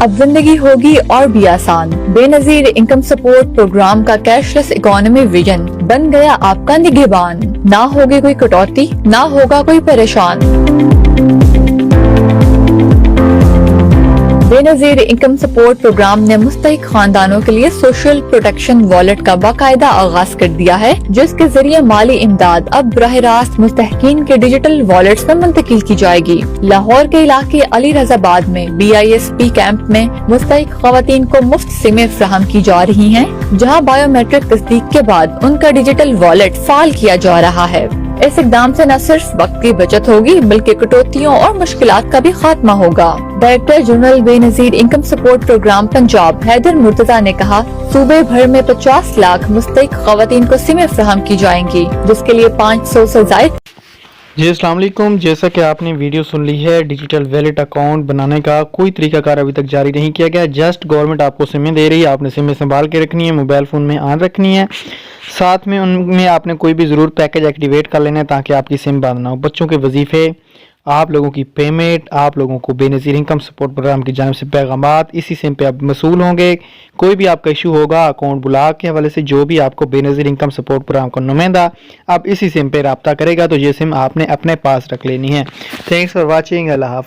अब जिंदगी होगी और भी आसान। बेनजीर इनकम सपोर्ट प्रोग्राम का कैशलेस इकोनॉमी विजन बन गया आपका निगहबान। ना होगी कोई कटौती, ना होगा कोई परेशान। बेनजीर इनकम सपोर्ट प्रोग्राम ने मुस्तहिक खानदानों के लिए सोशल प्रोटेक्शन वॉलेट का बाकायदा आगाज कर दिया है, जिसके जरिए माली इमदाद अब बराह रास्त मुस्तहिकीन के डिजिटल वॉलेट्स में मुंतकिल की जाएगी। लाहौर के इलाके अली रजाबाद में BISP कैंप में मुस्तहिक खवातीन को मुफ्त सिमें फ्राहम की जा रही हैं, जहां बायोमेट्रिक तस्दीक के बाद उनका डिजिटल वॉलेट फाल किया जा रहा है। इस इकदाम से न सिर्फ वक्त की बचत होगी बल्कि कटौतियों और मुश्किलात का भी खात्मा होगा। Director general Benazir income support programme Punjab Haider Murtaza ने कहा, सूबे भर में 50 लाख मुस्तहिक खवातीन को सिमें फ्राहम की जाएंगी, जिसके लिए 500 से ज़ायद। जी अस्सलाम वालेकुम। जैसा कि आपने वीडियो सुन ली है, डिजिटल वैलेट अकाउंट बनाने का कोई तरीकाकार अभी तक जारी नहीं किया गया। जस्ट गवर्नमेंट आपको सिमें दे रही है, आपने सिमें संभाल के रखनी है, मोबाइल फ़ोन में ऑन रखनी है, साथ में उनमें आपने कोई भी ज़रूर पैकेज एक्टिवेट कर लेना है ताकि आपकी सिम बंद ना हो। बच्चों के वजीफ़े, आप लोगों की पेमेंट, आप लोगों को बेनज़ीर इनकम सपोर्ट प्रोग्राम की जानिब से पैगामात इसी सिम पे आप मसूल होंगे। कोई भी आपका इशू होगा अकाउंट ब्लॉक के हवाले से, जो भी आपको बेनज़ीर इनकम सपोर्ट प्रोग्राम का नुमाइंदा आप इसी सिम पे रब्ता करेगा, तो ये सिम आपने अपने पास रख लेनी है। Thanks for watching. अल्लाह हाफ़िज़।